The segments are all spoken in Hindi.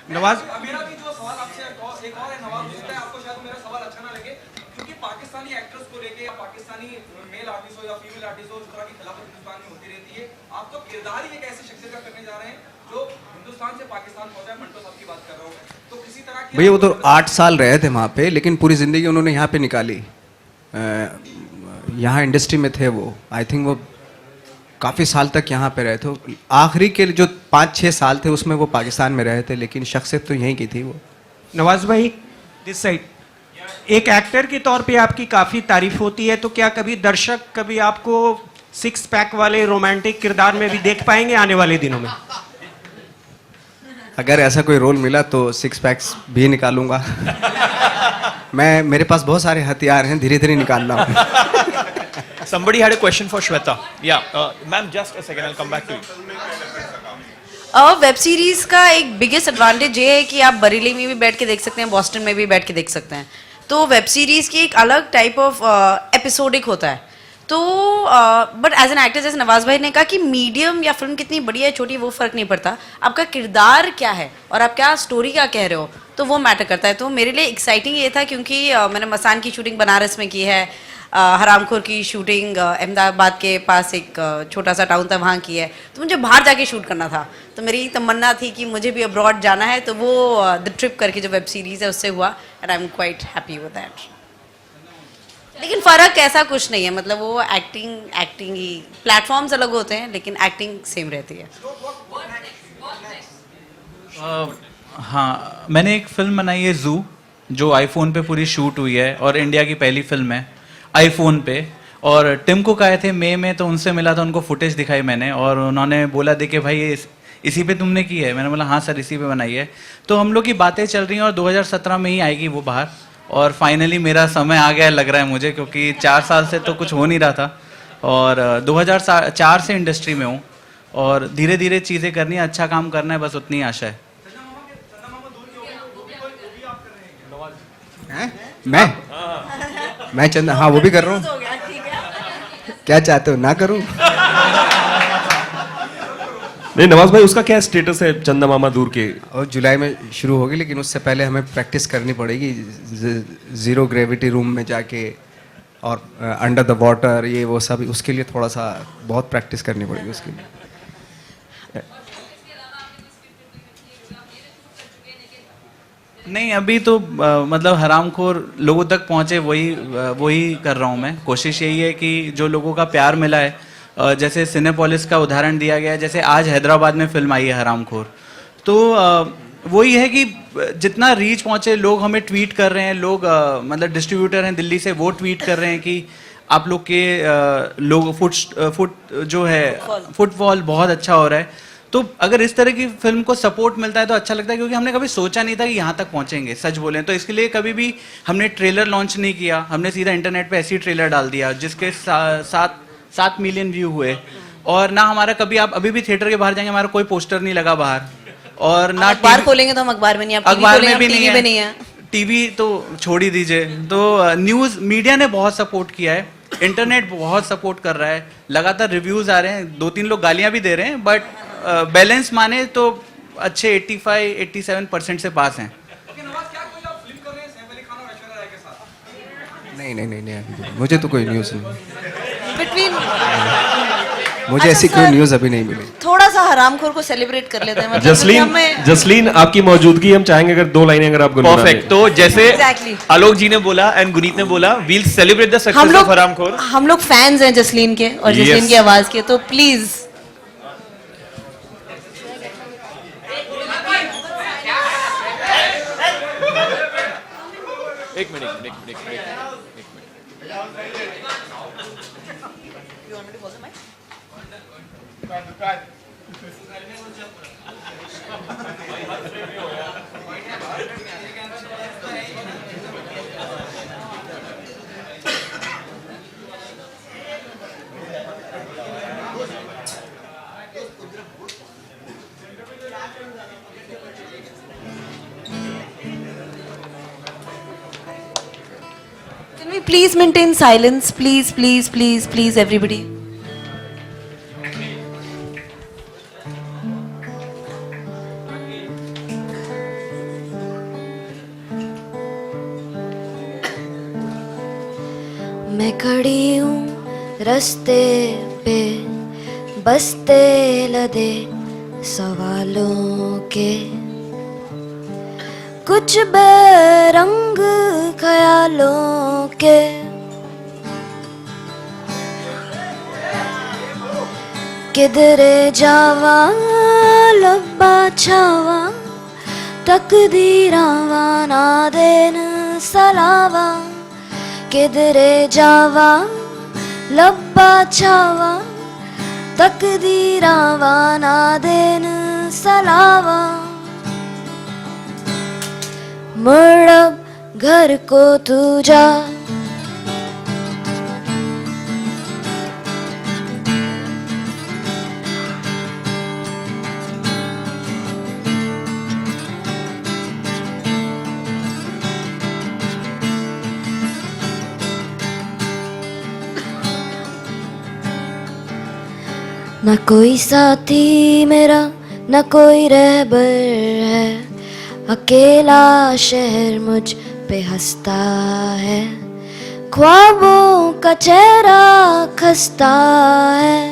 नवाज, मेरा भी जो सवाल आपसे एक और है नवाज, हो सकता है आपको शायद मेरा सवाल अच्छा ना लगे, क्योंकि पाकिस्तानी एक्टर्स को लेके या पाकिस्तानी मेल आर्टिस्ट हो या फीमेल आर्टिस्ट हो, इस तरह की खिलाफत हिंदुस्तान में होती रहती है। आप तो किरदार ही एक ऐसी शख्सियत का करने जा रहे हैं जो हिंदुस्तान से पाकिस्तान पहुंचा है। मंटो साहब की बात कर रहा हूँ मैं, तो किसी तरह की भैया वो तो 8 साल रहे थे वहाँ पे, लेकिन पूरी ज़िंदगी उन्होंने यहाँ पे निकाली। यहाँ इंडस्ट्री में थे वो, आई थिंक वो काफ़ी साल तक यहाँ पे रहे थे। आखिरी के जो 5-6 साल थे उसमें वो पाकिस्तान में रहे थे, लेकिन शख्सियत तो यहीं की थी वो। नवाज भाई, दिस साइड, एक एक्टर के तौर पे आपकी काफ़ी तारीफ होती है, तो क्या कभी दर्शक कभी आपको 6 पैक वाले रोमांटिक किरदार में भी देख पाएंगे आने वाले दिनों में? अगर ऐसा कोई रोल मिला तो 6 पैक्स भी निकालूंगा। मेरे पास बहुत सारे हथियार हैं, धीरे धीरे निकाल रहा हूँ। Somebody had a question for Shweta. Yeah, ma'am, just a second. I'll come back to you. Web series का एक बिगेस्ट एडवांटेज ये है कि आप बरेली में भी बैठ के देख सकते हैं, बॉस्टन में भी बैठ के देख सकते हैं। तो वेब सीरीज की एक अलग टाइप ऑफ एपिसोडिक होता है। तो बट एज एन एक्टर, जैसे नवाज भाई ने कहा कि मीडियम या फिल्म कितनी बड़ी है छोटी वो फर्क नहीं पड़ता, आपका किरदार क्या है और आप क्या स्टोरी क्या कह रहे हो तो वो मैटर करता है। तो मेरे लिए एक्साइटिंग ये था क्योंकि मैंने मसान की शूटिंग बनारस में की है, हरामखोर की शूटिंग अहमदाबाद के पास एक छोटा सा टाउन था वहाँ की है, तो मुझे बाहर जाके शूट करना था। तो मेरी तमन्ना थी कि मुझे भी अब्रॉड जाना है, तो वो द ट्रिप करके जो वेब सीरीज़ है उससे हुआ, and I am quite happy with that. लेकिन फ़र्क ऐसा कुछ नहीं है, मतलब वो एक्टिंग ही, प्लेटफॉर्म्स अलग होते हैं लेकिन एक्टिंग सेम रहती है। हाँ, मैंने एक फिल्म बनाई है जू, जो आईफोन पे पूरी शूट हुई है और इंडिया की पहली फिल्म है आईफोन पे। और टिम कुक आए थे मई में, तो उनसे मिला, तो उनको फुटेज दिखाई मैंने और उन्होंने बोला देखे भाई ये इसी पे तुमने की है? मैंने बोला हाँ सर इसी पे बनाई है। तो हम लोग की बातें चल रही हैं और 2017 में ही आएगी वो बाहर। और फाइनली मेरा समय आ गया लग रहा है मुझे, क्योंकि 4 साल से तो कुछ हो नहीं रहा था और 2004 से इंडस्ट्री में हूँ और धीरे धीरे चीज़ें करनी है, अच्छा काम करना है, बस उतनी आशा है। मैं चंदा, हाँ वो भी कर रहा हूँ। क्या चाहते हो, ना करूँ? नहीं नवाज भाई, उसका क्या स्टेटस है चंदा मामा दूर के? और जुलाई में शुरू होगी, लेकिन उससे पहले हमें प्रैक्टिस करनी पड़ेगी ज़ीरो ग्रेविटी रूम में जाके और अंडर द वाटर, ये वो सब, उसके लिए थोड़ा सा बहुत प्रैक्टिस करनी पड़ेगी उसके लिए। नहीं अभी तो मतलब हरामखोर लोगों तक पहुंचे वही कर रहा हूं मैं। कोशिश यही है कि जो लोगों का प्यार मिला है, जैसे सिनेपोलिस का उदाहरण दिया गया है, जैसे आज हैदराबाद में फिल्म आई है हरामखोर, तो वही है कि जितना रीच पहुंचे, लोग हमें ट्वीट कर रहे हैं, लोग मतलब डिस्ट्रीब्यूटर हैं दिल्ली से, वो ट्वीट कर रहे हैं कि आप लोग के लोग फुटफॉल बहुत अच्छा हो रहा है। तो अगर इस तरह की फिल्म को सपोर्ट मिलता है तो अच्छा लगता है, क्योंकि हमने कभी सोचा नहीं था कि यहाँ तक पहुँचेंगे, सच बोलें तो। इसके लिए कभी भी हमने ट्रेलर लॉन्च नहीं किया, हमने सीधा इंटरनेट पे ऐसी ट्रेलर डाल दिया जिसके 7 मिलियन व्यू हुए। और ना हमारा कभी, आप अभी भी थिएटर के बाहर जाएंगे, हमारा कोई पोस्टर नहीं लगा बाहर, और ना अखबार खोलेंगे तो हम अखबार में नहीं, अखबार में भी नहीं है, टीवी तो छोड़ ही दीजिए। तो न्यूज़ मीडिया ने बहुत सपोर्ट किया है, इंटरनेट बहुत सपोर्ट कर रहा है, लगातार रिव्यूज़ आ रहे हैं, 2-3 लोग गालियाँ भी दे रहे हैं, बट बैलेंस माने तो अच्छे 85-87% से पास हैं। नहीं, मुझे तो कोई न्यूज़ नहीं, बिटवीन मुझे ऐसी कोई न्यूज़ अभी नहीं मिली। थोड़ा सा हरामखोर को सेलिब्रेट कर लेते हैं, मतलब जसलीन आपकी मौजूदगी हम चाहेंगे, अगर 2 लाइनें अगर आप गुनगुना दें। परफेक्ट। तो जैसे Exactly. आलोक जी ने बोला एंड गुनीत ने बोला, we'll celebrate the success of Haraamkhor. हम लोग फैंस हैं जसलीन के और Yes. जसलीन की आवाज के, तो प्लीज एक minute. can we please maintain silence, please everybody. मैं खड़ी हूँ रास्ते पे, बसते लदे सवालों के, कुछ बेरंग ख्यालों के। किधरे जावा लब्बा छावा, तकदीरावा ना देन सलावा। किधरे जावा लब्बा छावा, तकदीरावा ना देन सलावा। मुड़ अब घर को तू जा, न कोई साथी मेरा न कोई रहबर है, अकेला शहर मुझ पे हंसता है, ख्वाबों का चेहरा खस्ता है।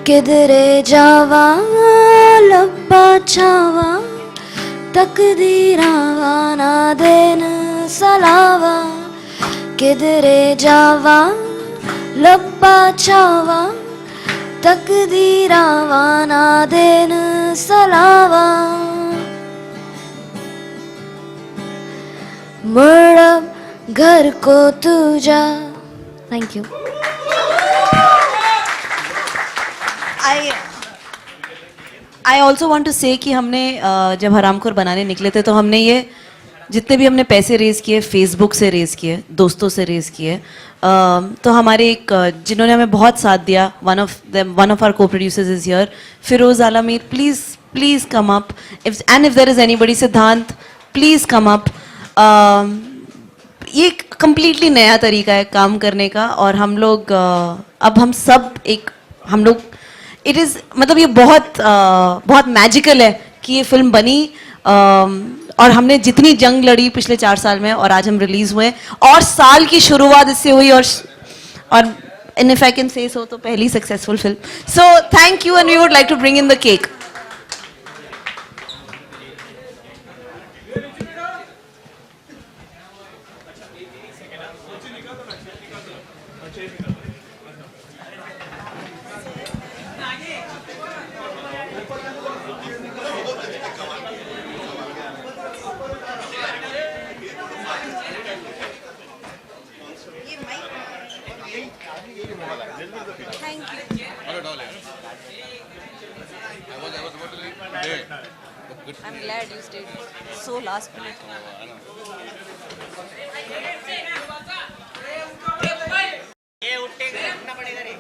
किधरे जावा लब्बा छावा, तकदीरावा ना देन सलावा। किधरे जावा लब्बा छावा, तकदीरावा ना देन सलावा। मुड़ अब घर को तू जा। Thank you. I also want to say कि हमने जब हरामखोर बनाने निकले थे तो हमने ये जितने भी हमने पैसे रेज किए फेसबुक से रेज किए, दोस्तों से रेज किए। तो हमारे एक जिन्होंने हमें बहुत साथ दिया, one of our co producers is here, Firoz Alami. Please come up, and if there is anybody, Siddhant please come up. ये कंप्लीटली नया तरीका है काम करने का, और हम लोग अब हम लोग इट इज़ मतलब ये बहुत मैजिकल है कि ये फिल्म बनी, और हमने जितनी जंग लड़ी पिछले 4 साल में, और आज हम रिलीज हुए, और साल की शुरुआत इससे हुई, और in if I can say so तो पहली successful film. So thank you, and we would like to bring in the cake. I'm glad you stayed so last minute. ये उठे उठना पड़ेगा रे।